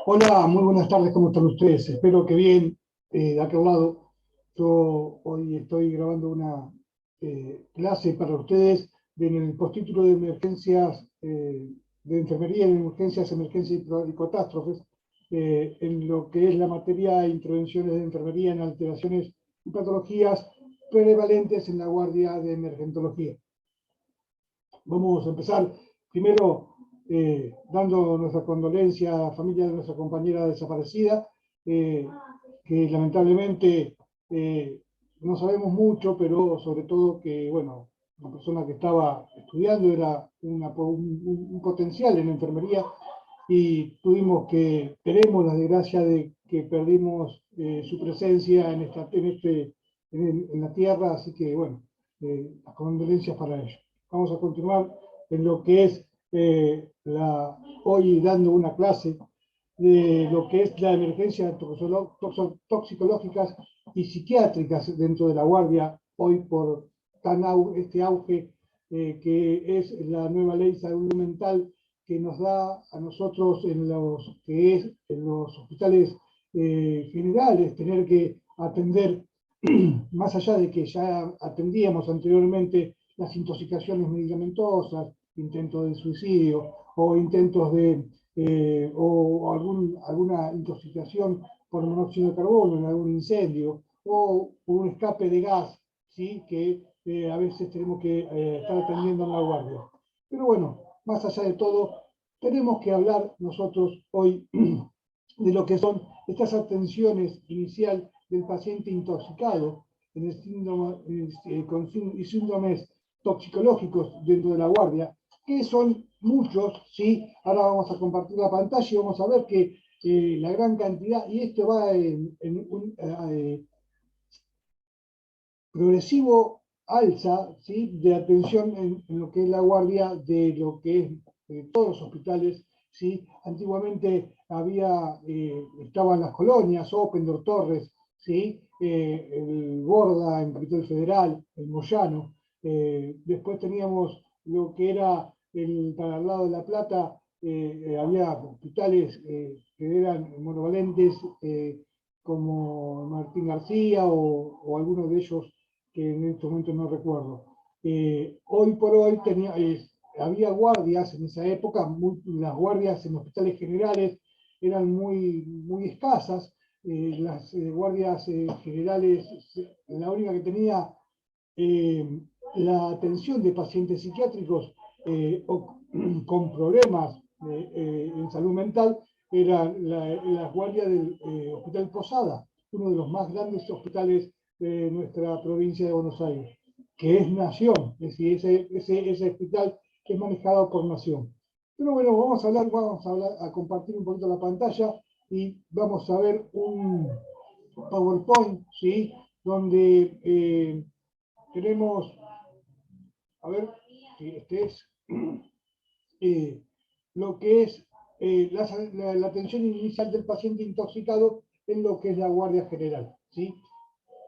Hola, muy buenas tardes, ¿cómo están ustedes? Espero que bien, de aquel lado. Yo hoy estoy grabando una clase para ustedes en el postítulo de emergencias, de enfermería en emergencias, emergencias y catástrofes, en lo que es la materia de intervenciones de enfermería en alteraciones y patologías prevalentes en la guardia de emergentología. Vamos a empezar primero dando nuestra condolencia a la familia de nuestra compañera desaparecida, que lamentablemente no sabemos mucho, pero sobre todo que, bueno, una persona que estaba estudiando era un potencial en enfermería y tenemos la desgracia de que perdimos su presencia en la tierra, así que, bueno, las condolencias para ellos. Vamos a continuar en lo que es hoy dando una clase de lo que es la emergencia toxicológicas y psiquiátricas dentro de la guardia, hoy por este auge que es la nueva ley de salud mental que nos da a nosotros en los hospitales generales, tener que atender, más allá de que ya atendíamos anteriormente las intoxicaciones medicamentosas, intentos de suicidio o intentos o alguna intoxicación por monóxido de carbono en algún incendio o un escape de gas, ¿sí? Que a veces tenemos que estar atendiendo en la guardia. Pero bueno, más allá de todo, tenemos que hablar nosotros hoy de lo que son estas atenciones inicial del paciente intoxicado en el con síndromes toxicológicos dentro de la guardia, que son muchos, ¿sí? Ahora vamos a compartir la pantalla y vamos a ver que la gran cantidad, y esto va en un progresivo alza, ¿sí? De atención en lo que es la guardia de lo que es todos los hospitales, ¿sí? Antiguamente estaban las colonias, Oppendorf, Torres, ¿sí? El Borda en Capital Federal, el Moyano. Después teníamos lo que era para el lado de La Plata, había hospitales que eran monovalentes, como Martín García o algunos de ellos que en este momento no recuerdo. Hoy por hoy había guardias en esa época, las guardias en hospitales generales eran muy escasas. Las guardias generales, la única que tenía eh, la atención de pacientes psiquiátricos con problemas en salud mental era la guardia del Hospital Posada, uno de los más grandes hospitales de nuestra provincia de Buenos Aires, que es Nación, es decir, ese hospital es manejado por Nación. Pero bueno, a compartir un poquito la pantalla y vamos a ver un PowerPoint, ¿sí? Donde tenemos, a ver si este es, lo que es la atención inicial del paciente intoxicado en lo que es la guardia general, ¿sí?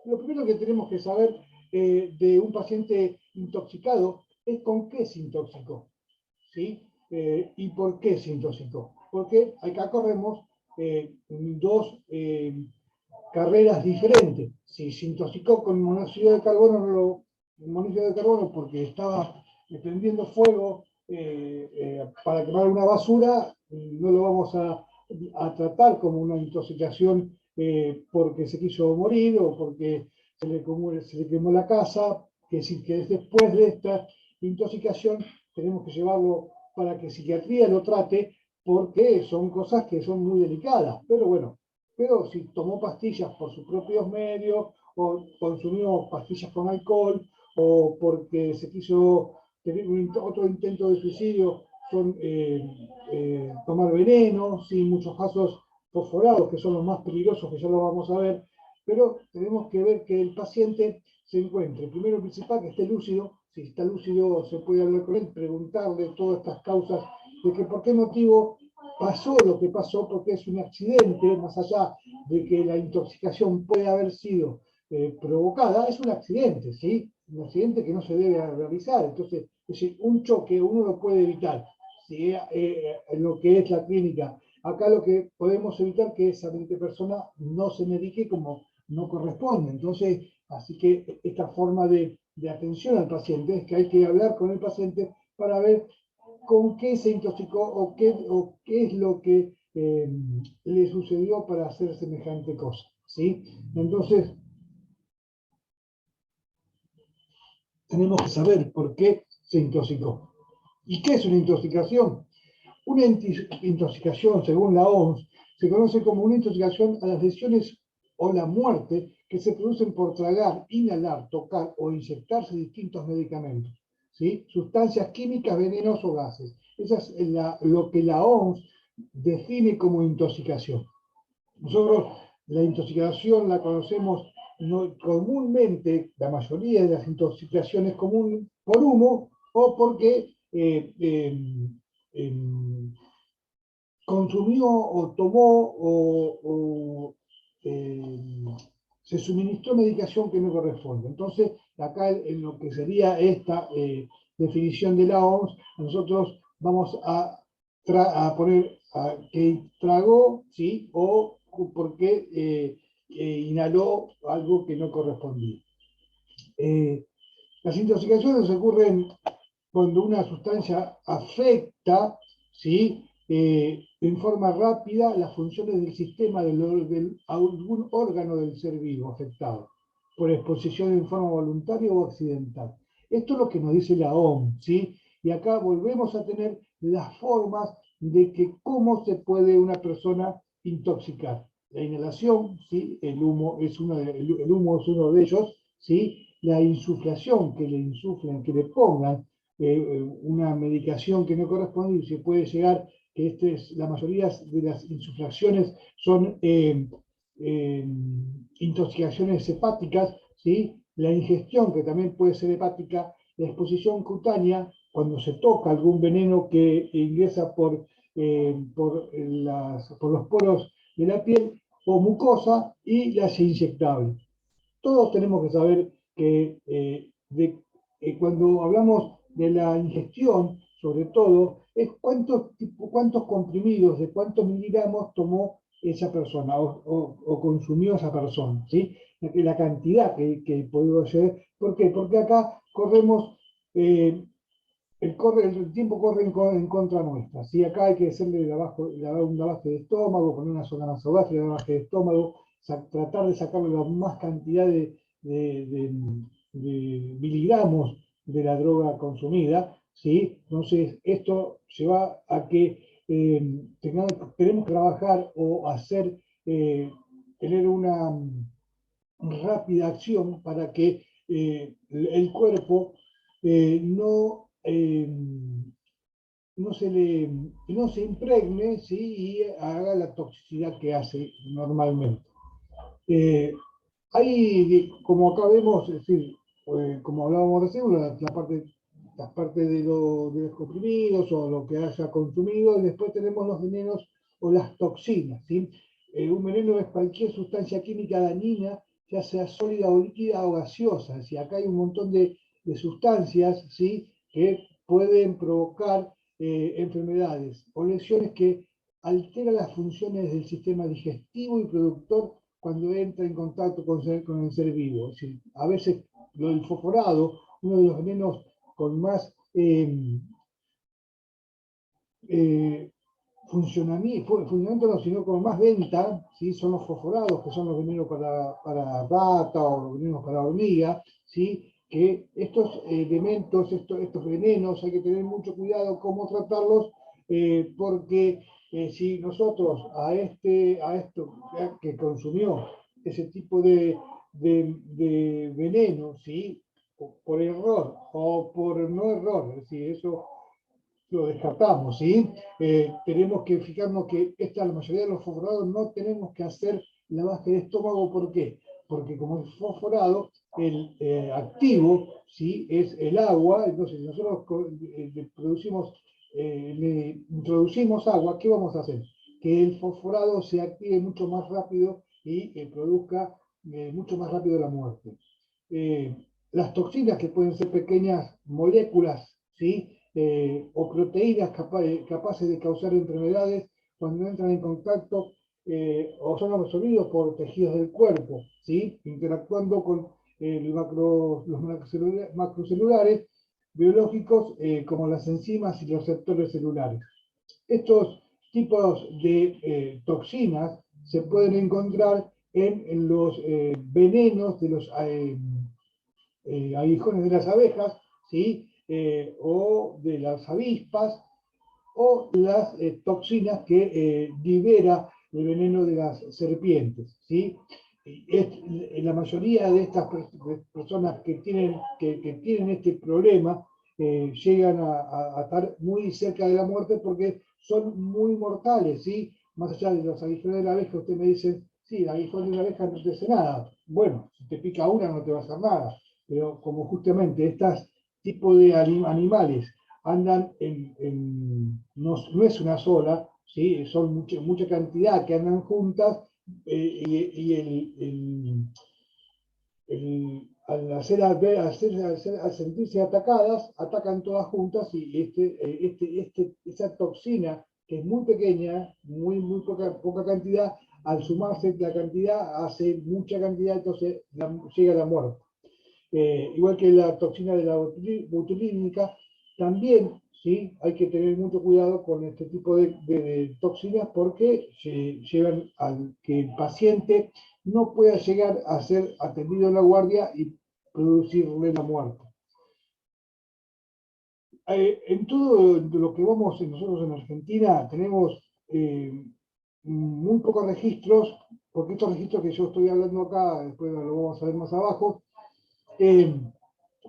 Lo primero que tenemos que saber de un paciente intoxicado es con qué se intoxicó, ¿sí? Y por qué se intoxicó. Porque acá corremos dos carreras diferentes. Si se intoxicó con monóxido de carbono, porque estaba prendiendo fuego para quemar una basura, no lo vamos a tratar como una intoxicación porque se quiso morir o porque se le quemó la casa, que decir que después de esta intoxicación tenemos que llevarlo para que psiquiatría lo trate, porque son cosas que son muy delicadas. Pero bueno, pero si tomó pastillas por sus propios medios, o consumió pastillas con alcohol, o porque se quiso tener otro intento de suicidio, son tomar veneno, sin muchos casos fosforados, que son los más peligrosos, que ya lo vamos a ver, pero tenemos que ver que el paciente se encuentre, primero principal, que esté lúcido. Si está lúcido se puede hablar con él, preguntarle todas estas causas, de que por qué motivo pasó lo que pasó, porque es un accidente, más allá de que la intoxicación puede haber sido provocada, es un accidente, ¿sí? Un accidente que no se debe realizar. Entonces, es decir, un choque uno lo puede evitar. ¿sí? En lo que es la clínica. Acá lo que podemos evitar que esa persona no se medique como no corresponde. Entonces, así que esta forma de atención al paciente es que hay que hablar con el paciente para ver con qué se intoxicó o qué es lo que le sucedió para hacer semejante cosa, ¿sí? Entonces, tenemos que saber por qué se intoxicó. ¿Y qué es una intoxicación? Una intoxicación, según la OMS, se conoce como una intoxicación a las lesiones o la muerte que se producen por tragar, inhalar, tocar o inyectarse distintos medicamentos, ¿sí? Sustancias químicas, venenos o gases. Eso es lo que la OMS define como intoxicación. Nosotros la intoxicación la conocemos comúnmente, la mayoría de las intoxicaciones común por humo o porque consumió o tomó se suministró medicación que no corresponde. Entonces, acá en lo que sería esta definición de la OMS, nosotros vamos a poner que tragó, ¿sí? O porque inhaló algo que no correspondía. Las intoxicaciones ocurren cuando una sustancia afecta, ¿sí? En forma rápida las funciones del sistema de algún órgano del ser vivo afectado, por exposición en forma voluntaria o accidental. Esto es lo que nos dice la OMS, ¿sí? Y acá volvemos a tener las formas de que cómo se puede una persona intoxicar. La inhalación, ¿sí? El humo es uno de ellos, ¿sí? La insuflación, que le insuflen, que le pongan una medicación que no corresponde y se puede llegar, que la mayoría de las insuflaciones son intoxicaciones hepáticas, ¿sí? La ingestión, que también puede ser hepática, la exposición cutánea, cuando se toca algún veneno que ingresa por los poros de la piel, o mucosa, y las inyectables. Todos tenemos que saber que cuando hablamos de la ingestión, sobre todo, es cuántos comprimidos, de cuántos miligramos tomó esa persona o consumió esa persona, ¿sí? La cantidad que puede ser. ¿Por qué? Porque acá corremos, el tiempo corre en contra nuestra, ¿sí? Acá hay que hacerle un lavaje de estómago, poner una zona nasogástrica, un lavaje de estómago, tratar de sacarle la más cantidad de miligramos de la droga consumida, ¿sí? Entonces, esto lleva a que tenemos que trabajar o tener una rápida acción para que el cuerpo no se impregne, ¿sí? Y haga la toxicidad que hace normalmente. Como acá vemos, es decir, como hablábamos recién, las partes de los comprimidos o lo que haya consumido, y después tenemos los venenos o las toxinas, ¿sí? Un veneno es cualquier sustancia química dañina, ya sea sólida o líquida o gaseosa. Es decir, acá hay un montón de sustancias, ¿sí? Que pueden provocar enfermedades o lesiones que alteran las funciones del sistema digestivo y productor cuando entra en contacto con el ser vivo. Es decir, a veces el fosforado, uno de los venenos con más funcionamiento no, sino con más venta, ¿sí? Son los fosforados, que son los venenos para rata o los venenos para hormiga, ¿sí? Que estos elementos, estos venenos, hay que tener mucho cuidado cómo tratarlos, porque si nosotros a esto que consumió ese tipo de veneno, ¿sí? Por error o por no error, es decir, eso lo descartamos, ¿sí? Tenemos que fijarnos que la mayoría de los fosforados no tenemos que hacer lavaje de estómago. ¿Por qué? Porque como es fosforado, el activo, ¿sí? Es el agua. Entonces, si nosotros le introducimos agua, ¿qué vamos a hacer? Que el fosforado se active mucho más rápido y produzca mucho más rápido la muerte. Las toxinas, que pueden ser pequeñas moléculas, ¿sí? o proteínas capaces de causar enfermedades cuando entran en contacto o son absorbidos por tejidos del cuerpo, ¿sí? Interactuando con los macrocelulares biológicos como las enzimas y los receptores celulares. Estos tipos de toxinas se pueden encontrar en los venenos de los aguijones de las abejas, ¿sí? O de las avispas, o las toxinas que libera el veneno de las serpientes, ¿sí? La mayoría de estas personas que tienen este problema llegan a estar muy cerca de la muerte porque son muy mortales, ¿sí? Más allá de los aguijones de la abeja, usted me dice, sí, el aguijón de la abeja no te hace nada. Bueno, si te pica una no te va a hacer nada, pero como justamente estos tipos de animales andan no es una sola, ¿sí? Son mucha cantidad que andan juntas y al sentirse atacadas, atacan todas juntas y esa toxina, que es muy pequeña, muy poca cantidad, al sumarse la cantidad, hace mucha cantidad, entonces llega a la muerte. Igual que la toxina de la botulínica, también ¿sí? Hay que tener mucho cuidado con este tipo de toxinas porque llevan al que el paciente no pueda llegar a ser atendido en la guardia y producirle la muerte. En todo lo que vamos nosotros en Argentina tenemos muy pocos registros, porque estos registros que yo estoy hablando acá, después lo vamos a ver más abajo,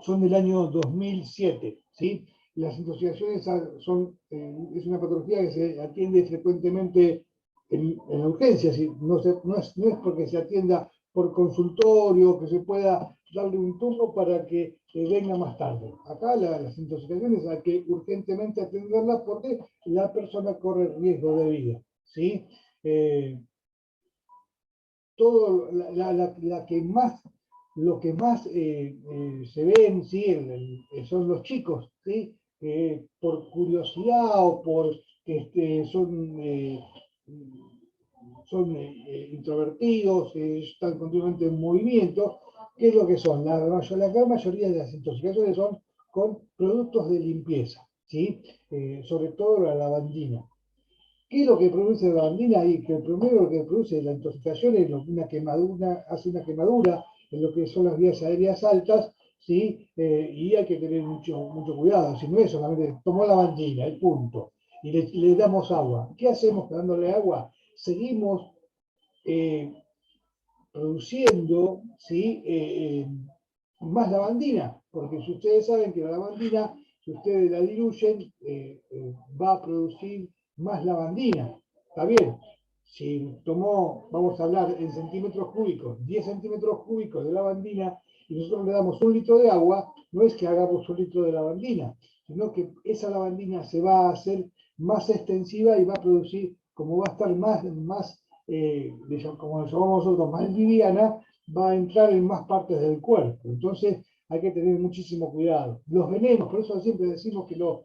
son del año 2007, ¿sí? Las intoxicaciones es una patología que se atiende frecuentemente en urgencias, ¿sí? No es porque se atienda por consultorio, que se pueda darle un turno para que venga más tarde. Acá las intoxicaciones hay que urgentemente atenderlas porque la persona corre riesgo de vida, ¿sí? Lo que más se ven, ¿sí? Son los chicos, ¿sí? Por curiosidad o por son introvertidos, están continuamente en movimiento. ¿Qué es lo que son? La gran mayoría de las intoxicaciones son con productos de limpieza, ¿sí? Sobre todo la lavandina. ¿Qué es lo que produce la lavandina? Y que primero lo que produce la intoxicación es una quemadura, hace una quemadura en lo que son las vías aéreas altas, ¿sí? Y hay que tener mucho cuidado. Si no es solamente tomó lavandina, el punto, y le damos agua. ¿Qué hacemos dándole agua? Seguimos produciendo, ¿sí? Más lavandina, porque si ustedes saben que la lavandina, si ustedes la diluyen, va a producir más lavandina. Está bien, si tomó, vamos a hablar en centímetros cúbicos, 10 centímetros cúbicos de lavandina, y nosotros le damos 1 litro de agua, no es que hagamos 1 litro de lavandina, sino que esa lavandina se va a hacer más extensiva y va a producir, como va a estar más como lo llamamos nosotros, más liviana, va a entrar en más partes del cuerpo. Entonces hay que tener muchísimo cuidado. Los venenos, por eso siempre decimos que los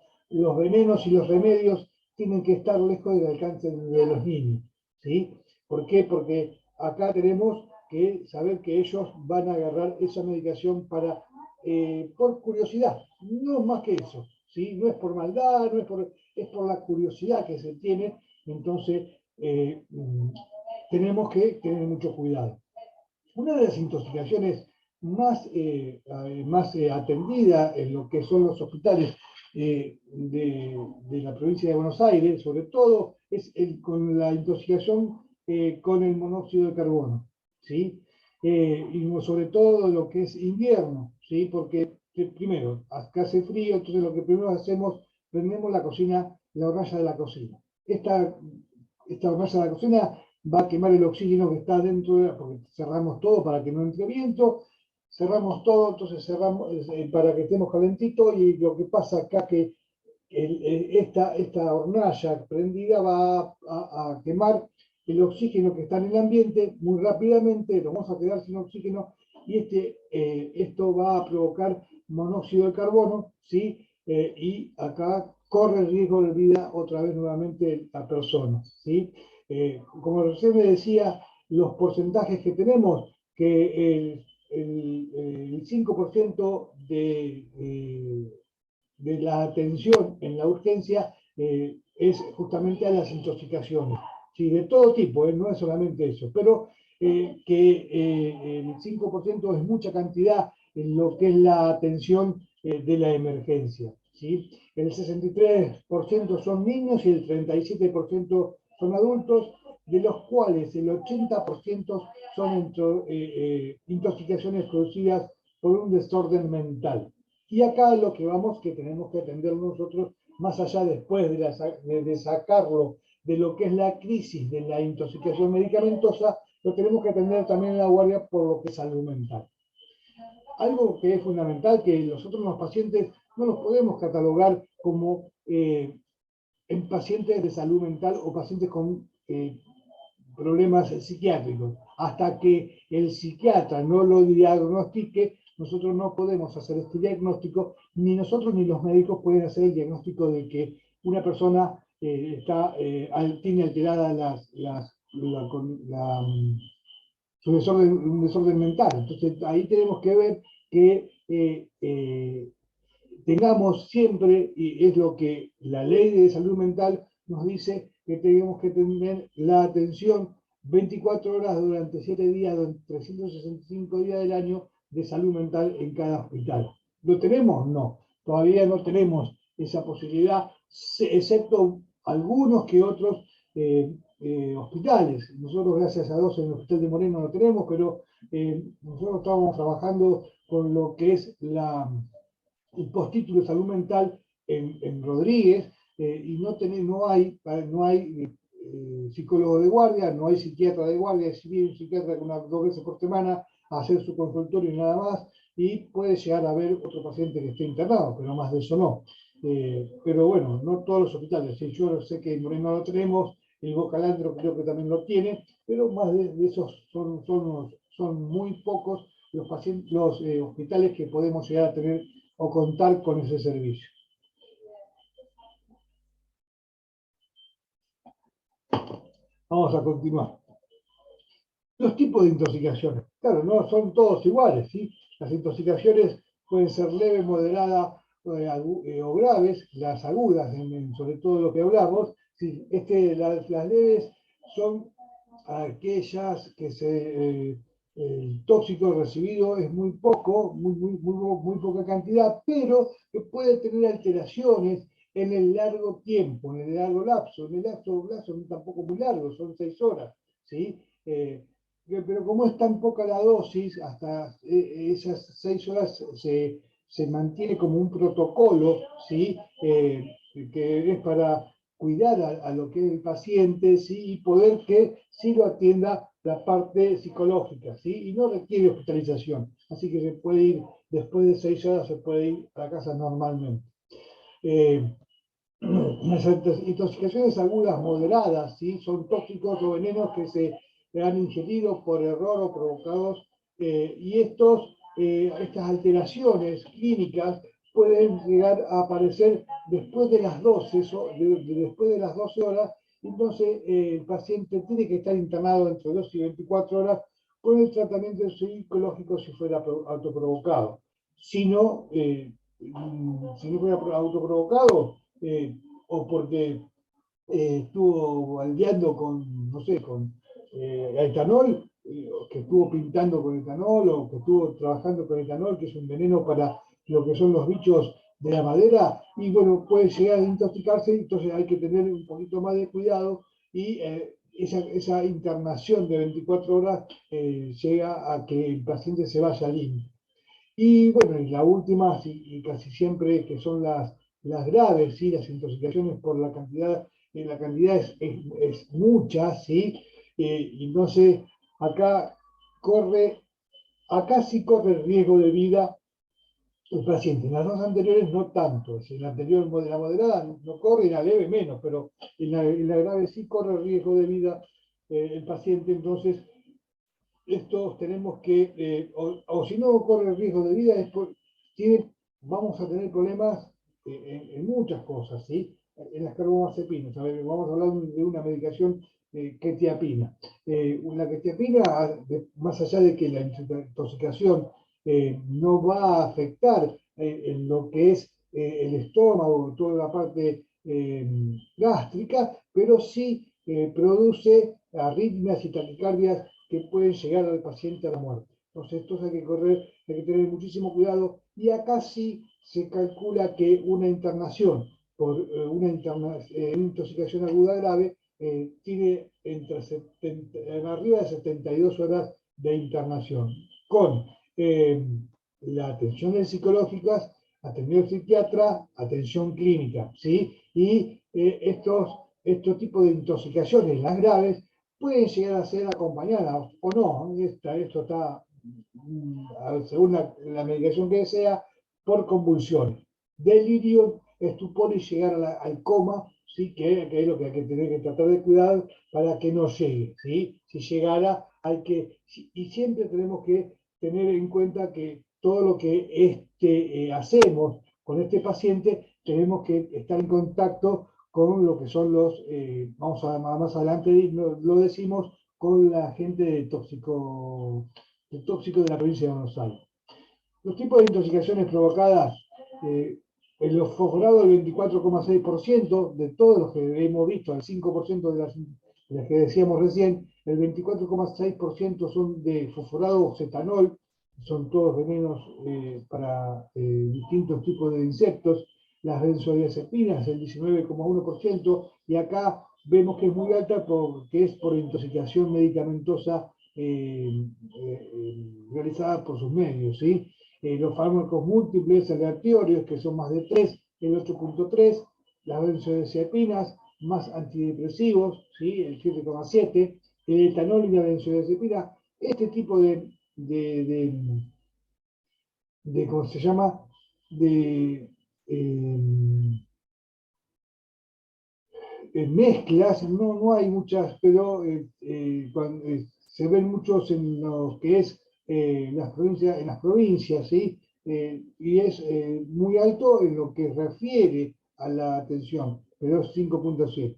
venenos y los remedios tienen que estar lejos del alcance de los niños, ¿sí? ¿Por qué? Porque acá tenemos que saber que ellos van a agarrar esa medicación por curiosidad, no más que eso, ¿sí? No es por maldad, es por la curiosidad que se tiene, entonces tenemos que tener mucho cuidado. Una de las intoxicaciones más atendida en lo que son los hospitales de la provincia de Buenos Aires, sobre todo, es con la intoxicación con el monóxido de carbono, ¿sí? Y sobre todo lo que es invierno, ¿sí? Porque primero, acá hace frío, entonces lo que primero hacemos, prendemos la cocina, la hornalla de la cocina. Esta hornalla de la cocina va a quemar el oxígeno que está dentro, porque cerramos todo para que no entre viento, cerramos todo, entonces cerramos para que estemos calentitos, y lo que pasa acá que esta hornalla prendida va a quemar el oxígeno que está en el ambiente muy rápidamente, nos vamos a quedar sin oxígeno, y esto va a provocar monóxido de carbono, ¿sí? y acá corre riesgo de vida otra vez nuevamente la persona, ¿sí? Como recién me decía, los porcentajes que tenemos, que el 5% de la atención en la urgencia es justamente a las intoxicaciones, ¿sí? De todo tipo, no es solamente eso, pero el 5% es mucha cantidad en lo que es la atención de la emergencia, ¿sí? El 63% son niños y el 37% son adultos, de los cuales el 80% son intoxicaciones producidas por un desorden mental. Y acá lo que vamos, que tenemos que atender nosotros, más allá después de sacarlo de lo que es la crisis de la intoxicación medicamentosa, lo tenemos que atender también en la guardia por lo que es salud mental. Algo que es fundamental, que nosotros los pacientes no los podemos catalogar como en pacientes de salud mental o pacientes con problemas psiquiátricos. Hasta que el psiquiatra no lo diagnostique, nosotros no podemos hacer este diagnóstico, ni nosotros ni los médicos pueden hacer el diagnóstico de que una persona tiene alterada un desorden mental. Entonces ahí tenemos que ver que tengamos siempre, y es lo que la ley de salud mental nos dice, que tenemos que tener la atención 24 horas durante 7 días, durante 365 días del año de salud mental en cada hospital. ¿Lo tenemos? No. Todavía no tenemos esa posibilidad, excepto algunos que otros hospitales. Nosotros, gracias a Dios, en el Hospital de Moreno lo tenemos, pero nosotros estamos trabajando con lo que es el postítulo de salud mental en Rodríguez, y no hay psicólogo de guardia, no hay psiquiatra de guardia, si bien un psiquiatra dos veces por semana a hacer su consultorio y nada más, y puede llegar a haber otro paciente que esté internado, pero más de eso no. Pero bueno, no todos los hospitales, yo sé que en Moreno lo tenemos, el Bocalandro creo que también lo tiene, pero más de esos son muy pocos los hospitales que podemos llegar a tener o contar con ese servicio. Vamos a continuar. Los tipos de intoxicaciones. Claro, no son todos iguales, ¿sí? Las intoxicaciones pueden ser leves, moderadas o graves, las agudas, sobre todo lo que hablamos. ¿Sí? Las leves son aquellas que el tóxico recibido es muy poco, muy poca cantidad, pero que puede tener alteraciones en el largo tiempo, en el largo lapso. En el lapso tampoco muy largo, son 6 horas, ¿sí? Pero como es tan poca la dosis, hasta esas 6 horas se mantiene como un protocolo, ¿sí? Que es para cuidar a lo que es el paciente, ¿sí? Y poder que sí lo atienda la parte psicológica, ¿sí? Y no requiere hospitalización. Así que se puede ir, después de 6 horas, se puede ir a la casa normalmente. Las intoxicaciones agudas moderadas, ¿sí? Son tóxicos o venenos que se han ingerido por error o provocados, y estas alteraciones clínicas pueden llegar a aparecer después de las 12, después de las 12 horas. Entonces el paciente tiene que estar internado entre 2 y 24 horas con el tratamiento psicológico si fuera autoprovocado. Si no fuera autoprovocado, o porque estuvo baldeando con, no sé, con etanol, que estuvo pintando con etanol, o que estuvo trabajando con etanol, que es un veneno para lo que son los bichos de la madera, y bueno, puede llegar a intoxicarse, entonces hay que tener un poquito más de cuidado, y esa internación de 24 horas llega a que el paciente se vaya limpio. Y bueno, y la última, y casi siempre, que son las graves, ¿sí? Las intoxicaciones por la cantidad es mucha, ¿sí? Y entonces acá sí corre riesgo de vida el paciente. En las dos anteriores no tanto, en la anterior, la moderada no corre, y en la leve menos, pero en la grave sí corre riesgo de vida el paciente. Entonces estos tenemos que, o si no corre riesgo de vida, vamos a tener problemas en muchas cosas, ¿sí? En las carbamazepina, ¿sabes? Vamos a hablar de una medicación quetiapina. La quetiapina, más allá de que la intoxicación no va a afectar en lo que es el estómago, toda la parte gástrica, pero sí produce arritmias y taquicardias que pueden llegar al paciente a la muerte. Entonces, esto hay que correr, hay que tener muchísimo cuidado y acá sí se calcula que una internación por una intoxicación aguda grave tiene arriba de 72 horas de internación, con la atención en psicológicas, atención psiquiatra, atención clínica, ¿sí? Y estos tipos de intoxicaciones, las graves, pueden llegar a ser acompañadas o no. Esto está, según la medicación que sea, por convulsiones, delirio, estupor y llegar al coma, ¿sí? Que es lo que hay que tener que tratar de cuidar para que no llegue. ¿Sí? Si llegara, y siempre tenemos que tener en cuenta que todo lo que hacemos con este paciente, tenemos que estar en contacto con lo que son vamos a más adelante lo decimos, con la gente de tóxico de la provincia de Buenos Aires. Los tipos de intoxicaciones provocadas en los fosforados, el 24,6% de todos los que hemos visto, el 5% de las que decíamos recién, el 24,6% son de fosforado cetanol, son todos venenos para distintos tipos de insectos. Las benzodiazepinas, el 19,1%, y acá vemos que es muy alta porque es por intoxicación medicamentosa realizada por sus medios, ¿sí? Los fármacos múltiples aleatorios, que son más de 3, el 8,3, las benzodiazepinas, más antidepresivos, ¿sí? El 7,7, el etanol y la benzodiazepina. Este tipo ¿cómo se llama? Eh, mezclas, no hay muchas, pero se ven muchos en lo que es en las provincias, ¿sí? Y es muy alto en lo que refiere a la atención, pero es 5,7.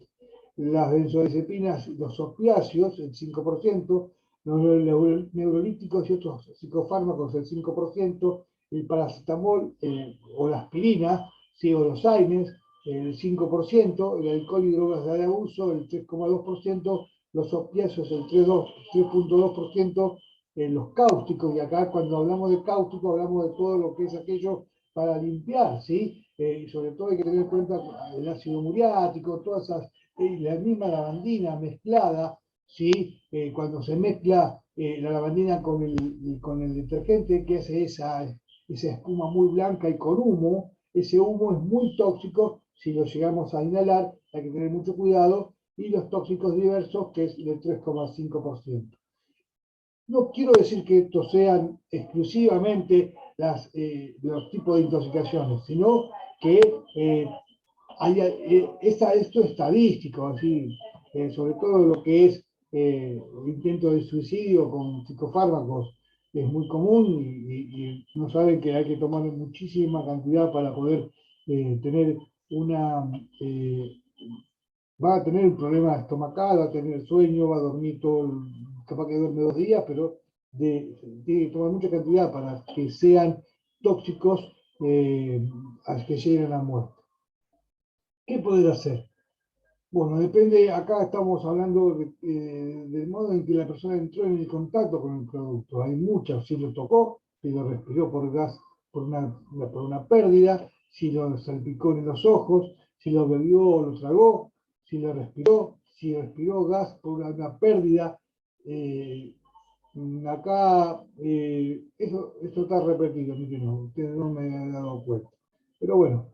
Las benzodiazepinas, los opiáceos, el 5%, los neurolíticos y otros psicofármacos, el 5%, el paracetamol o la aspirina, ¿sí? O los AINES, el 5%, el alcohol y drogas de abuso, el 3,2%, los opiáceos, el 3,2%, los cáusticos, y acá cuando hablamos de cáustico hablamos de todo lo que es aquello para limpiar, ¿sí? Y sobre todo hay que tener en cuenta el ácido muriático, todas esas, la misma lavandina mezclada, ¿sí? Cuando se mezcla la lavandina con el detergente, que hace esa espuma muy blanca y con humo, ese humo es muy tóxico si lo llegamos a inhalar, hay que tener mucho cuidado, y los tóxicos diversos, que es del 3,5%. No quiero decir que estos sean exclusivamente los tipos de intoxicaciones, sino que esto es estadístico, así, sobre todo lo que es el intento de suicidio con psicofármacos, es muy común y no saben que hay que tomar muchísima cantidad para poder tener eh, va a tener un problema estomacal, va a tener sueño, va a dormir capaz que duerme 2 días, pero tiene que tomar mucha cantidad para que sean tóxicos a que lleguen a la muerte. ¿Qué poder hacer? Bueno, depende, acá estamos hablando del modo en que la persona entró en el contacto con el producto. Hay muchas, si lo tocó, si lo respiró por gas, por una pérdida, si lo salpicó en los ojos, si lo bebió o lo tragó, si respiró gas por una pérdida. Acá, esto está repetido, ustedes no me han dado cuenta. Pero bueno,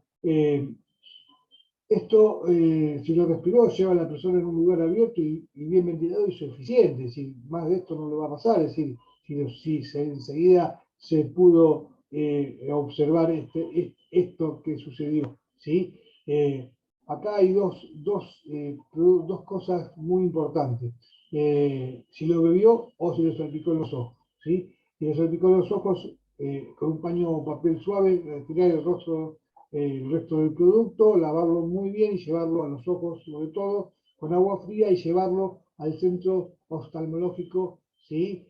esto, si lo respiró, lleva a la persona en un lugar abierto y bien ventilado y suficiente. Es decir, más de esto no le va a pasar. Es decir, si enseguida se pudo observar esto que sucedió. ¿Sí? Acá hay dos cosas muy importantes. Si lo bebió o si lo salpicó en los ojos. ¿Sí? Si lo salpicó en los ojos, con un paño o papel suave, retirar el rostro el resto del producto, lavarlo muy bien y llevarlo a los ojos, sobre todo, con agua fría y llevarlo al centro oftalmológico, ¿sí?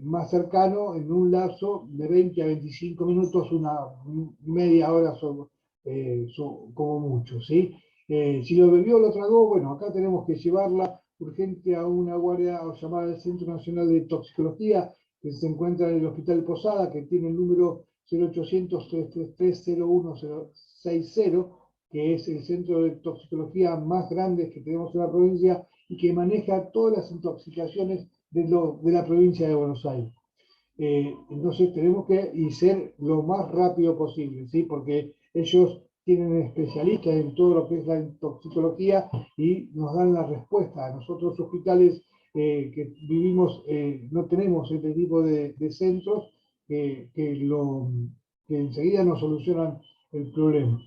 Más cercano en un lapso de 20 a 25 minutos, una media hora como mucho, ¿sí? Si lo bebió o lo tragó, bueno, acá tenemos que llevarla urgente a una guardia o llamar al Centro Nacional de Toxicología, que se encuentra en el Hospital Posada, que tiene el número 0800-333-01060, que es el centro de toxicología más grande que tenemos en la provincia y que maneja todas las intoxicaciones de la provincia de Buenos Aires. Entonces tenemos que ser lo más rápido posible, ¿sí? Porque ellos tienen especialistas en todo lo que es la toxicología y nos dan la respuesta. Nosotros hospitales que vivimos no tenemos este tipo de centros que, que enseguida nos solucionan el problema.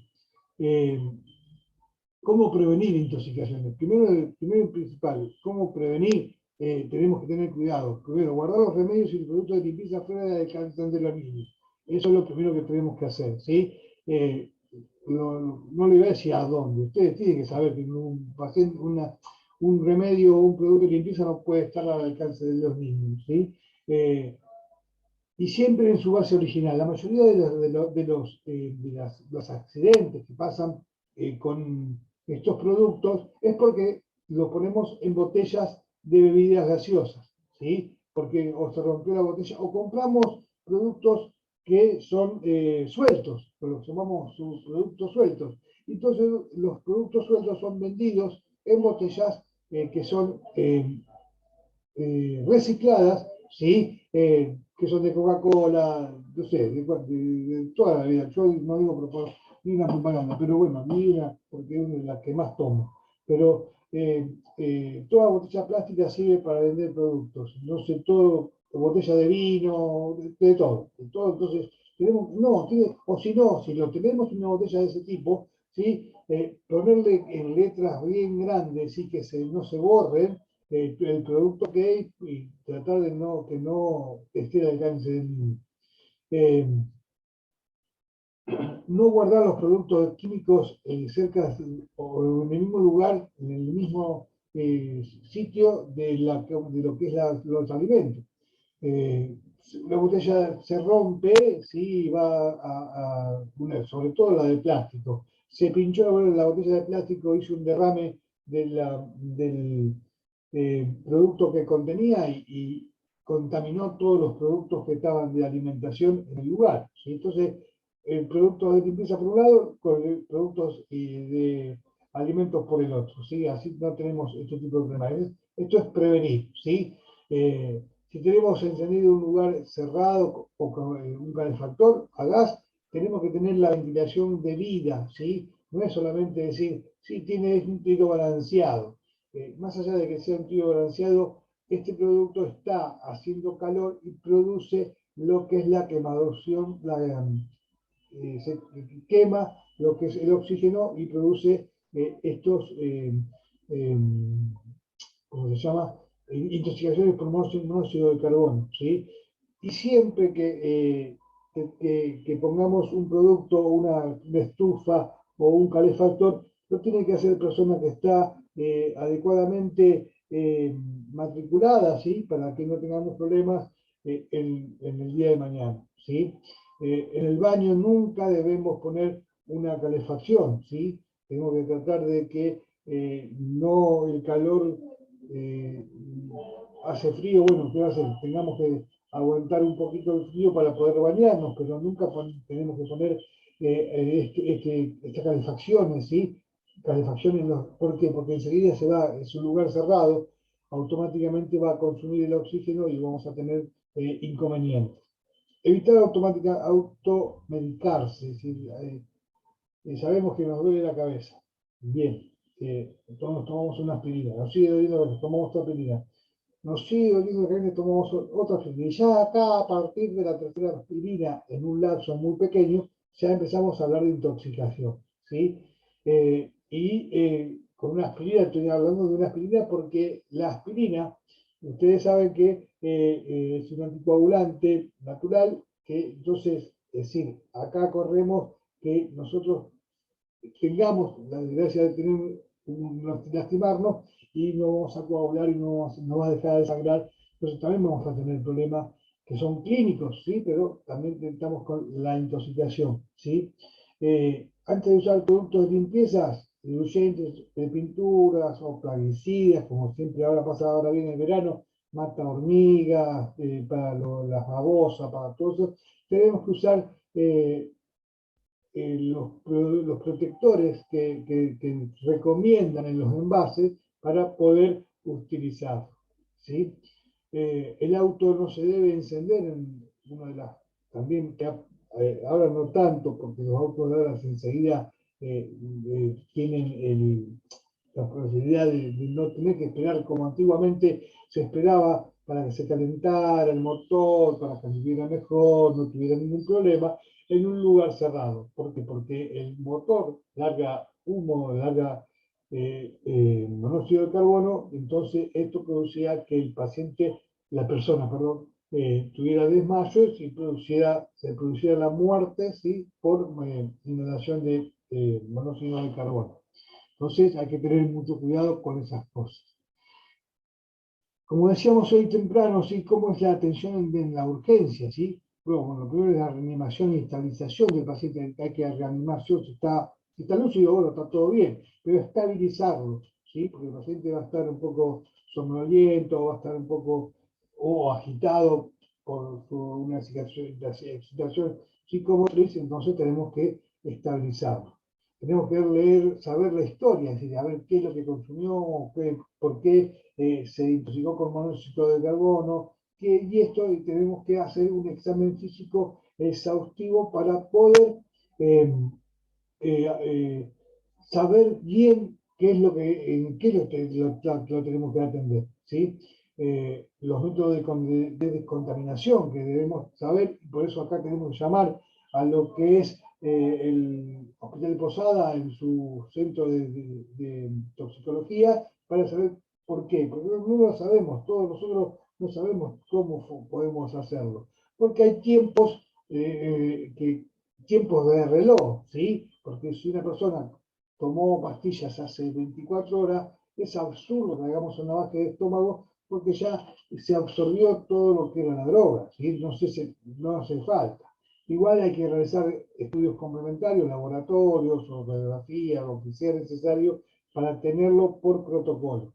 ¿Cómo prevenir intoxicaciones? Primero y principal, ¿cómo prevenir? Tenemos que tener cuidado. Primero, guardar los remedios y los productos de limpieza fuera del alcance de los niños. Eso es lo primero que tenemos que hacer, ¿sí? No le voy a decir a dónde. Ustedes tienen que saber que un paciente, un remedio o un producto de limpieza no puede estar al alcance de los niños, ¿sí? Y siempre en su base original. La mayoría los accidentes que pasan con estos productos es porque los ponemos en botellas de bebidas gaseosas, ¿sí? Porque o se rompió la botella o compramos productos que son sueltos, los llamamos productos sueltos. Entonces los productos sueltos son vendidos en botellas que son recicladas, ¿sí? Que son de Coca-Cola, no sé, de toda la vida. Yo no digo ni una propaganda, pero bueno, ni una, porque es una de las que más tomo. Pero toda botella plástica sirve para vender productos, no sé, todo, botella de vino, de todo, de todo. Entonces, tenemos, no, o si no, si lo tenemos en una botella de ese tipo, ¿sí? Ponerle en letras bien grandes y que no se borren el producto que hay y tratar de que no esté al alcance del niño. No guardar los productos químicos cerca o en el mismo lugar, en el mismo sitio de lo que es los alimentos. La botella se rompe, sí, va sobre todo la de plástico. Se pinchó la botella de plástico, hizo un derrame del producto que contenía y contaminó todos los productos que estaban de alimentación en el lugar, ¿sí? Entonces, el producto de limpieza por un lado, con productos de alimentos por el otro, ¿sí? Así no tenemos este tipo de problemas. Esto es prevenir, ¿sí? Si tenemos encendido un lugar cerrado o con un calefactor a gas, tenemos que tener la ventilación debida, ¿sí? No es solamente decir, sí, tiene un tiro balanceado. Más allá de que sea un tiro balanceado, este producto está haciendo calor y produce lo que es la quemación, se quema lo que es el oxígeno y produce estos, ¿cómo se llama? Intoxicaciones por monóxido de carbono, ¿sí? Y siempre que pongamos un producto, una estufa o un calefactor, lo tiene que hacer persona que está adecuadamente matriculada, ¿sí? Para que no tengamos problemas en el día de mañana, ¿sí? En el baño nunca debemos poner una calefacción, ¿sí? Tenemos que tratar de que no el calor eh, hace frío, bueno, ¿qué va a hacer? Tengamos que aguantar un poquito el frío para poder bañarnos, pero nunca tenemos que poner estas calefacciones, ¿sí? Calefacciones, ¿por qué? Porque enseguida se va, es un lugar cerrado, automáticamente va a consumir el oxígeno y vamos a tener inconvenientes. Evitar automedicarse, es decir, sabemos que nos duele la cabeza. Bien, entonces nos tomamos una aspirina, nos sigue doliendo, nos tomamos otra aspirina, nos sigue doliendo la cabeza, tomamos otra aspirina. Y ya acá, a partir de la tercera aspirina, en un lapso muy pequeño, ya empezamos a hablar de intoxicación, ¿sí? Con una aspirina, estoy hablando de una aspirina porque la aspirina, ustedes saben que es un anticoagulante natural, que entonces, es decir, acá corremos que nosotros tengamos la desgracia de tener lastimarnos y no vamos a coagular y no va a dejar de sangrar. Entonces también vamos a tener problemas que son clínicos, ¿sí? Pero también estamos con la intoxicación, ¿sí? Antes de usar productos de limpieza, diluyentes de pinturas o plaguicidas, como siempre ahora pasa, ahora viene el verano, mata hormigas, para las babosas, para todo eso, tenemos que usar los protectores que recomiendan en los envases para poder utilizar, ¿sí? El auto no se debe encender en una de las, también ahora no tanto, porque los autos de ahora enseguida tienen la posibilidad de no tener que esperar como antiguamente se esperaba para que se calentara el motor, para que viviera mejor, no tuviera ningún problema, en un lugar cerrado. ¿Por qué? Porque el motor larga humo, larga monóxido de carbono, entonces esto producía que el paciente, la persona, perdón, tuviera desmayos y se produciera la muerte, ¿sí? Por inhalación de monóxido de carbono. Entonces hay que tener mucho cuidado con esas cosas. Como decíamos hoy temprano, ¿sí? ¿Cómo es la atención en la urgencia? ¿Sí? Bueno, lo primero es la reanimación y estabilización del paciente. Hay que reanimar, si está lúcido, bueno, está todo bien, pero estabilizarlo, ¿sí? Porque el paciente va a estar un poco somnoliento, va a estar un poco o agitado por una excitación psicomotriz, entonces tenemos que estabilizarlo. Tenemos que leer, saber la historia, es decir, a ver qué es lo que consumió, por qué se intoxicó con monóxido de carbono, y esto tenemos que hacer un examen físico exhaustivo para poder eh, eh, saber bien qué es lo que, en qué lo tenemos que atender, ¿sí? Los métodos de descontaminación que debemos saber, y por eso acá queremos llamar a lo que es el Hospital de Posada en su centro de toxicología para saber por qué. Porque no lo sabemos, todos nosotros no sabemos cómo podemos hacerlo. Porque hay tiempos de reloj, ¿sí? Porque si una persona tomó pastillas hace 24 horas, es absurdo que hagamos una baja de estómago porque ya se absorbió todo lo que era la droga, ¿sí? No hace falta. Igual hay que realizar estudios complementarios, laboratorios o radiografía, lo que sea necesario para tenerlo por protocolo.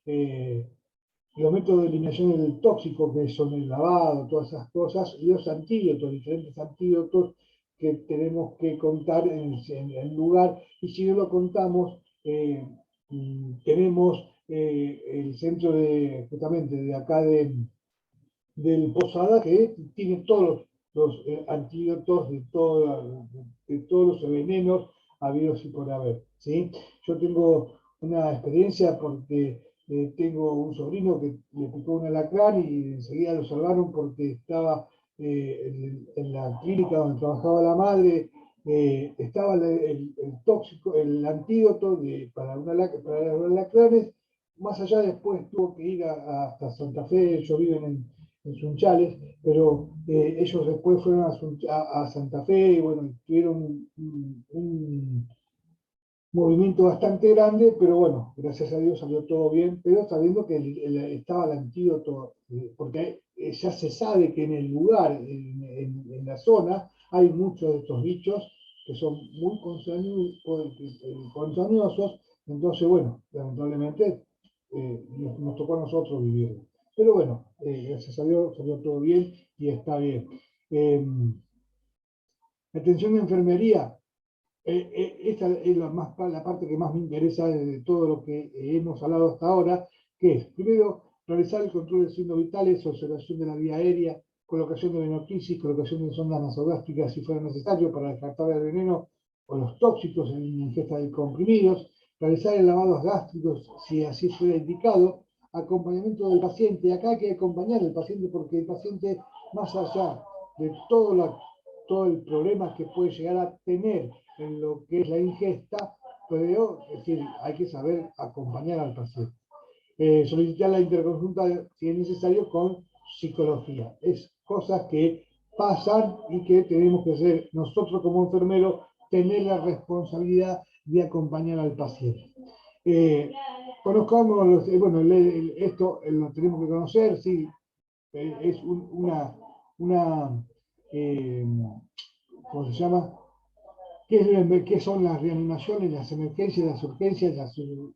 Los métodos de eliminación del tóxico, que son el lavado, todas esas cosas, y los antídotos, diferentes antídotos que tenemos que contar en el lugar, y si no lo contamos, tenemos el centro justamente de acá del Posada, que tiene todos los antídotos de todos los venenos habidos y por haber, ¿sí? Yo tengo una experiencia porque tengo un sobrino que le picó un alacrán y enseguida lo salvaron porque estaba en la clínica donde trabajaba la madre, estaba tóxico, el antídoto para los alacranes. Más allá después tuvo que ir hasta Santa Fe, ellos viven en Sunchales, pero ellos después fueron a Santa Fe y bueno, tuvieron un movimiento bastante grande, pero bueno, gracias a Dios salió todo bien, pero sabiendo que estaba el antídoto, porque ya se sabe que en el lugar, en la zona, hay muchos de estos bichos que son muy ponzoñosos, entonces bueno, lamentablemente nos tocó a nosotros vivirlo. Pero bueno, gracias a Dios salió todo bien y está bien. Atención de enfermería, esta es la parte que más me interesa de todo lo que hemos hablado hasta ahora, que es, primero, realizar el control de signos vitales, observación de la vía aérea, colocación de venotisis, colocación de sondas nasogástricas si fuera necesario para descartar el veneno o los tóxicos en ingesta de comprimidos, realizar el lavado gástricos si así fuera indicado, acompañamiento del paciente. Acá hay que acompañar al paciente porque el paciente, más allá de todo el problema que puede llegar a tener en lo que es la ingesta, pero es decir, hay que saber acompañar al paciente. Solicitar la interconsulta si es necesario con psicología. Es cosas que pasan y que tenemos que hacer nosotros como enfermeros, tener la responsabilidad de acompañar al paciente. Conozcamos, bueno, esto lo tenemos que conocer, sí, es una ¿cómo se llama? ¿Qué son las reanimaciones, las emergencias, las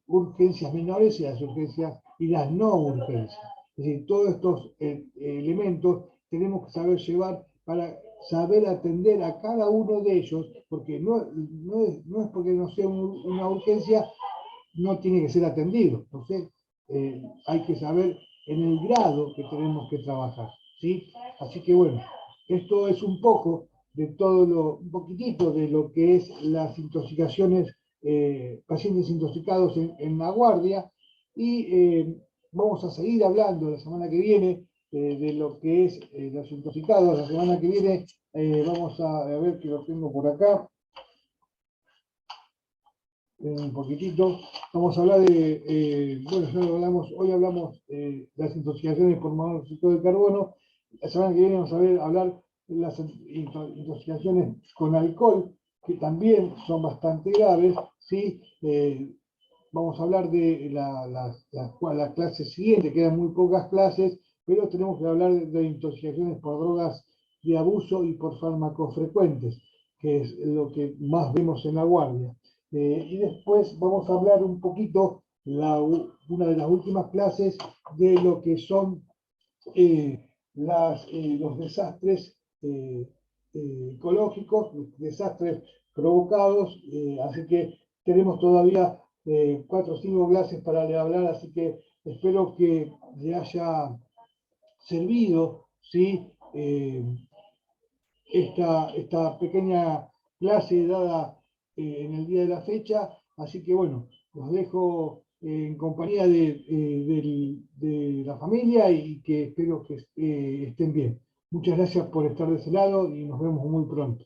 urgencias menores y las urgencias y las no urgencias? Es decir, todos estos elementos tenemos que saber llevar para saber atender a cada uno de ellos, porque no es porque no sea una urgencia, no tiene que ser atendido. Entonces, hay que saber en el grado que tenemos que trabajar, ¿sí? Así que bueno, esto es un poco de un poquitito de lo que es las intoxicaciones, pacientes intoxicados en la guardia, y vamos a seguir hablando la semana que viene de lo que es los intoxicados. La semana que viene vamos a ver que lo tengo por acá. Un poquitito, vamos a hablar de, bueno, hoy hablamos de las intoxicaciones por monóxido de carbono. La semana que viene vamos a hablar de las intoxicaciones con alcohol, que también son bastante graves, ¿sí? Vamos a hablar de la clase siguiente, quedan muy pocas clases, pero tenemos que hablar de intoxicaciones por drogas de abuso y por fármacos frecuentes, que es lo que más vemos en la guardia. Y después vamos a hablar un poquito, una de las últimas clases, de lo que son los desastres ecológicos, desastres provocados, así que tenemos todavía 4 o 5 clases para hablar, así que espero que le haya servido, ¿sí? Esta pequeña clase dada en el día de la fecha, así que bueno, los dejo en compañía de la familia y que espero que estén bien. Muchas gracias por estar de ese lado y nos vemos muy pronto.